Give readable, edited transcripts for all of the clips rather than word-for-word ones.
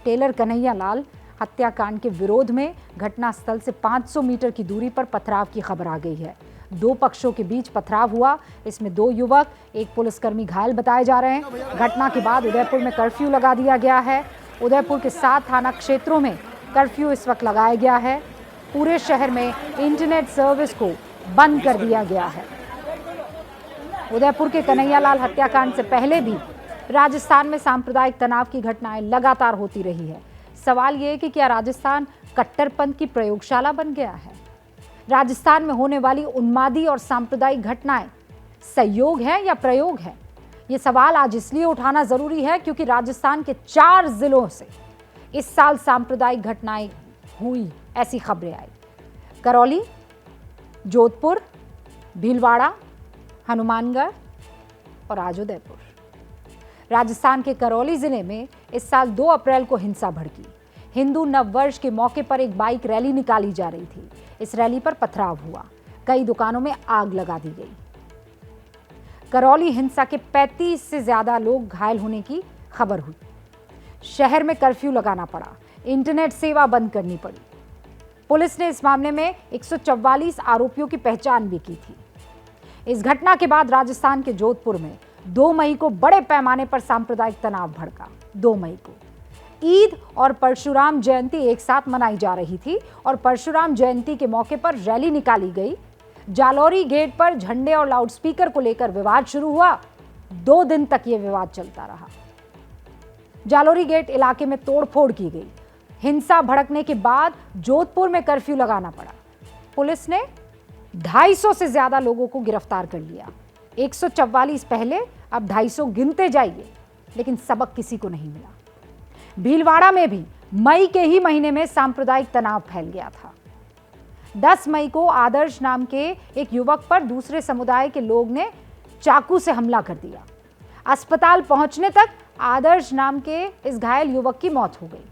Taylor Kanhaiya Lal हत्याकांड के विरोध में घटनास्थल से 500 मीटर की दूरी पर पथराव की खबर आ गई है। दो पक्षों के बीच पथराव हुआ। इसमें 2 युवक, एक पुलिसकर्मी घायल बताए जा रहे हैं। घटना के बाद उदयपुर में कर्फ्यू लगा दिया गया है। उदयपुर के 7 थाना क्षेत्रों में कर्फ्यू इस वक्त लगाया गया है। पूरे शहर में इंटरनेट सर्विस को बंद कर दिया गया है। उदयपुर के कन्हैयालाल हत्याकांड से पहले भी राजस्थान में सांप्रदायिक तनाव की घटनाएं लगातार होती रही है। सवाल ये है कि क्या राजस्थान कट्टरपंथ की प्रयोगशाला बन गया है? राजस्थान में होने वाली उन्मादी और सांप्रदायिक घटनाएं संयोग है या प्रयोग है? ये सवाल आज इसलिए उठाना जरूरी है क्योंकि राजस्थान के 4 जिलों से इस साल सांप्रदायिक घटनाएं हुई, ऐसी खबरें आई। करौली, जोधपुर, भीलवाड़ा, हनुमानगढ़ और आज उदयपुर। राजस्थान के करौली जिले में इस साल 2 अप्रैल को हिंसा भड़की। हिंदू नववर्ष के मौके पर एक बाइक रैली निकाली जा रही थी। इस रैली पर पथराव हुआ। कई दुकानों में आग लगा दी गई। करौली हिंसा के 35 से ज्यादा लोग घायल होने की खबर हुई। शहर में कर्फ्यू लगाना पड़ा, इंटरनेट सेवा बंद करनी पड़ी। पुलिस ने इस मामले में 144 आरोपियों की पहचान भी की थी। इस घटना के बाद राजस्थान के जोधपुर में 2 मई को बड़े पैमाने पर सांप्रदायिक तनाव भड़का। 2 मई को ईद और परशुराम जयंती एक साथ मनाई जा रही थी और परशुराम जयंती के मौके पर रैली निकाली गई। जालौरी गेट पर झंडे और लाउडस्पीकर को लेकर विवाद शुरू हुआ। 2 दिन तक यह विवाद चलता रहा। जालौरी गेट इलाके में तोड़फोड़ की गई। हिंसा भड़कने के बाद जोधपुर में कर्फ्यू लगाना पड़ा। पुलिस ने 250 से ज्यादा लोगों को गिरफ्तार कर लिया। 144 पहले, अब 250 गिनते जाइए, लेकिन सबक किसी को नहीं मिला। भीलवाड़ा में भी मई के ही महीने में सांप्रदायिक तनाव फैल गया था। 10 मई को आदर्श नाम के एक युवक पर दूसरे समुदाय के लोग ने चाकू से हमला कर दिया। अस्पताल पहुंचने तक आदर्श नाम के इस घायल युवक की मौत हो गई।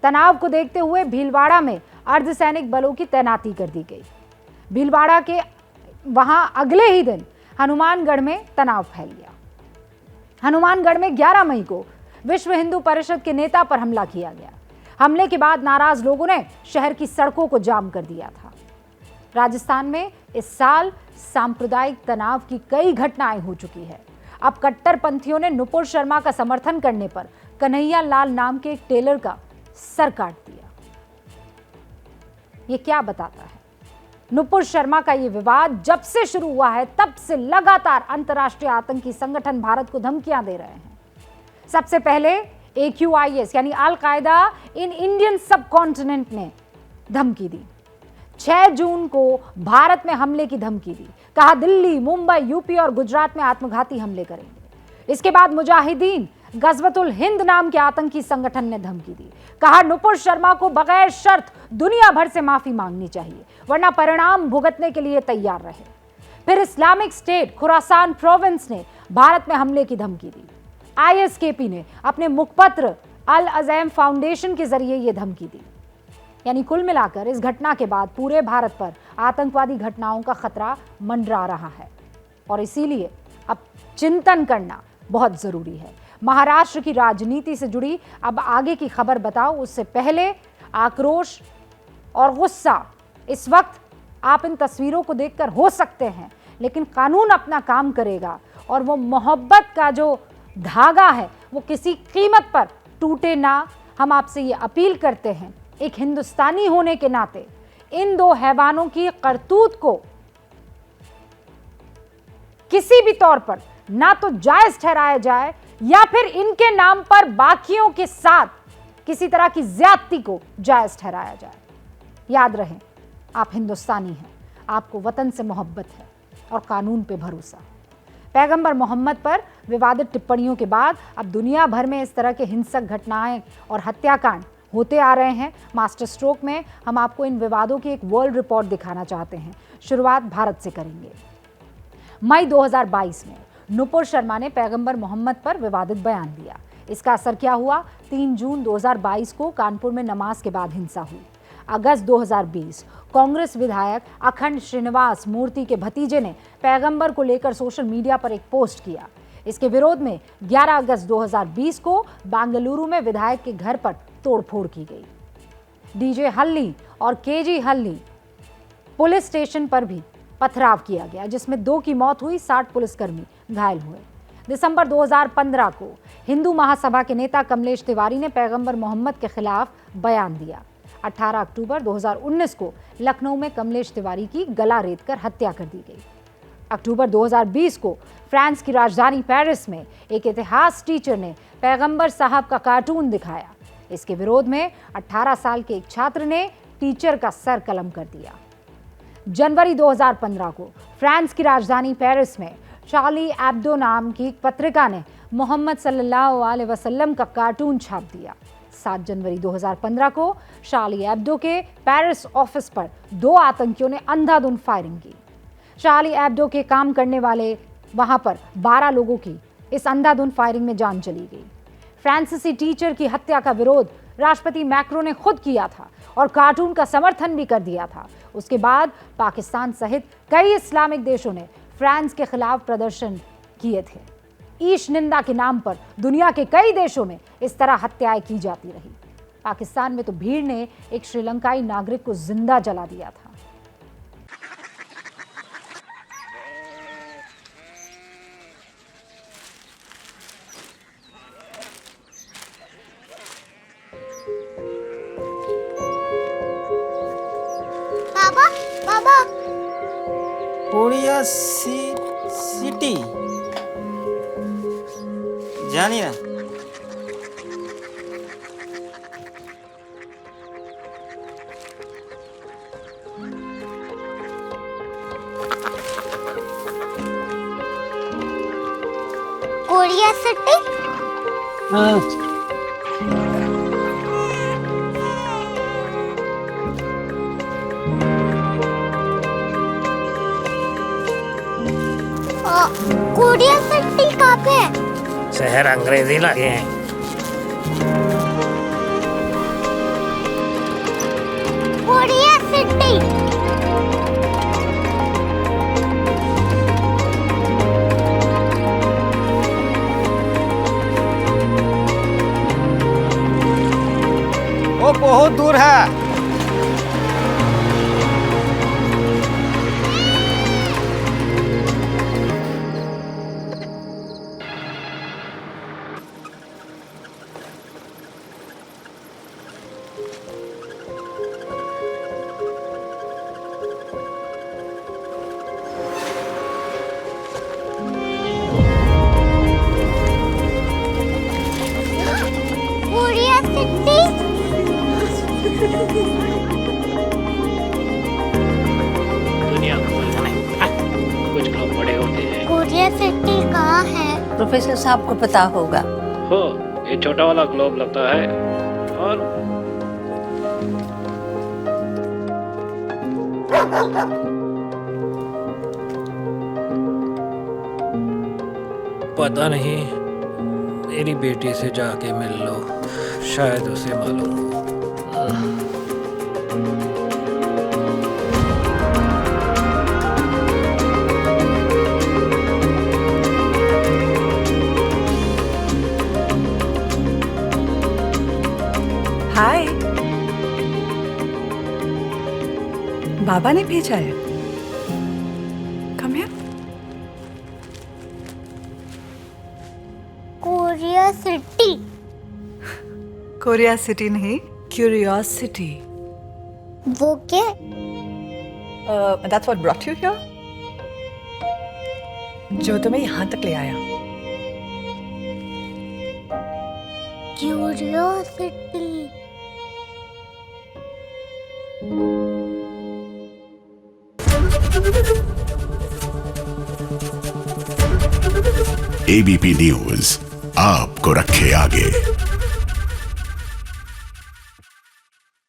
तनाव को देखते हुए भीलवाड़ा में अर्धसैनिक बलों की तैनाती कर दी गई। भीलवाड़ा के वहां अगले ही दिन हनुमानगढ़ में तनाव फैल गया। हनुमानगढ़ में 11 मई को विश्व हिंदू परिषद के नेता पर हमला किया गया। हमले के बाद नाराज लोगों ने शहर की सड़कों को जाम कर दिया था। राजस्थान में इस साल सांप्रदायिक तनाव की कई घटनाएं हो चुकी है। अब कट्टरपंथियों ने नुपुर शर्मा का समर्थन करने पर कन्हैया लाल नाम के एक टेलर का सर काट दिया। यह क्या बताता है? नुपुर शर्मा का यह विवाद जब से शुरू हुआ है तब से लगातार अंतर्राष्ट्रीय आतंकी संगठन भारत को धमकियां दे रहे हैं। सबसे पहले AQIS यानी अल कायदा इन इंडियन सब कॉन्टिनेंट ने धमकी दी। 6 जून को भारत में हमले की धमकी दी। कहा दिल्ली, मुंबई, यूपी और गुजरात में आत्मघाती हमले करेंगे। इसके बाद मुजाहिदीन गजवतुल हिंद नाम के आतंकी संगठन ने धमकी दी। कहा नुपुर शर्मा को बगैर शर्त दुनिया भर से माफी मांगनी चाहिए, वरना परिणाम भुगतने के लिए तैयार रहे। फिर इस्लामिक स्टेट खुरासान प्रोविंस ने भारत में हमले की धमकी दी। ISKP ने अपने मुखपत्र अल अज़ैम फाउंडेशन के जरिए यह धमकी दी। यानी कुल मिलाकर इस घटना के बाद पूरे भारत पर आतंकवादी घटनाओं का खतरा मंडरा रहा है और इसीलिए अब चिंतन करना बहुत जरूरी है। महाराष्ट्र की राजनीति से जुड़ी अब आगे की खबर बताओ, उससे पहले आक्रोश और गुस्सा इस वक्त आप इन तस्वीरों को देखकर हो सकते हैं, लेकिन कानून अपना काम करेगा और वो मोहब्बत का जो धागा है वो किसी कीमत पर टूटे ना। हम आपसे ये अपील करते हैं, एक हिंदुस्तानी होने के नाते इन 2 हैवानों की करतूत को किसी भी तौर पर ना तो जायज ठहराया जाए या फिर इनके नाम पर बाकियों के साथ किसी तरह की ज्यादती को जायज ठहराया जाए। याद रहे, आप हिंदुस्तानी हैं, आपको वतन से मोहब्बत है और कानून पे भरोसा। पैगंबर मोहम्मद पर विवादित टिप्पणियों के बाद अब दुनिया भर में इस तरह के हिंसक घटनाएं और हत्याकांड होते आ रहे हैं। मास्टर स्ट्रोक में हम आपको इन विवादों की एक वर्ल्ड रिपोर्ट दिखाना चाहते हैं। शुरुआत भारत से करेंगे। मई 2022 में नुपुर शर्मा ने पैगंबर मोहम्मद पर विवादित बयान दिया। इसका असर क्या हुआ? 3 जून 2022 को कानपुर में नमाज के बाद हिंसा हुई। अगस्त 2020 कांग्रेस विधायक अखंड श्रीनिवास मूर्ति के भतीजे ने पैगंबर को लेकर सोशल मीडिया पर एक पोस्ट किया। इसके विरोध में 11 अगस्त 2020 को बेंगलुरु में विधायक के घर पर तोड़फोड़ की गई। डीजे हल्ली और केजी हल्ली पुलिस स्टेशन पर भी पथराव किया गया, जिसमें 2 की मौत हुई, 60 पुलिसकर्मी घायल हुए। दिसंबर 2015 को हिंदू महासभा के नेता कमलेश तिवारी ने पैगंबर मोहम्मद के खिलाफ बयान दिया। 18 अक्टूबर 2019 को लखनऊ में कमलेश तिवारी की गला रेतकर हत्या कर दी गई। अक्टूबर 2020 को फ्रांस की राजधानी पेरिस में एक इतिहास टीचर ने पैगंबर साहब का कार्टून दिखाया। इसके विरोध में 18 साल के एक छात्र ने टीचर का सर कलम कर दिया। जनवरी 2015 को फ्रांस की राजधानी पेरिस में चार्ली एब्दो नाम की एक पत्रिका ने मोहम्मद सल्लल्लाहु अलैहि वसल्लम का कार्टून छाप दिया। 7 जनवरी 2015 को चार्ली एब्दो के पेरिस ऑफिस पर 2 आतंकियों ने अंधाधुंध फायरिंग की। चार्ली एब्दो के काम करने वाले वहां पर 12 लोगों की इस अंधाधुंध फायरिंग में जान चली गई। फ्रांसीसी टीचर की हत्या का विरोध राष्ट्रपति मैक्रो ने खुद किया था और कार्टून का समर्थन भी कर दिया था। उसके बाद पाकिस्तान सहित कई इस्लामिक देशों ने फ्रांस के खिलाफ प्रदर्शन किए थे। ईश निंदा के नाम पर दुनिया के कई देशों में इस तरह हत्याएं की जाती रही। पाकिस्तान में तो भीड़ ने एक श्रीलंकाई नागरिक को जिंदा जला दिया था। बाबा बाबा कोरिया सिटी जानी ना। Korea city. कोरिया सिटी कहाँ पे है? शहर अंग्रेजी लगे हैं। Korea city. वो बहुत दूर है। Korea city. दुनिया को कुछ लोग बड़े होते हैं। कोरिया सिटी कहाँ है? प्रोफेसर साहब को पता होगा। हो, ये छोटा वाला ग्लोब लगता है और पता नहीं, मेरी बेटी से जाके मिल लो, शायद उसे मालूम हो। हाय, बाबा ने भेजा है। Come here. Korea city. Korea city नहीं, क्यूरियोसिटी। वो क्या? That's what brought you here? जो तुम्हें यहाँ तक ले आया। क्यूरियोसिटी। एबीपी न्यूज आपको रखे आगे।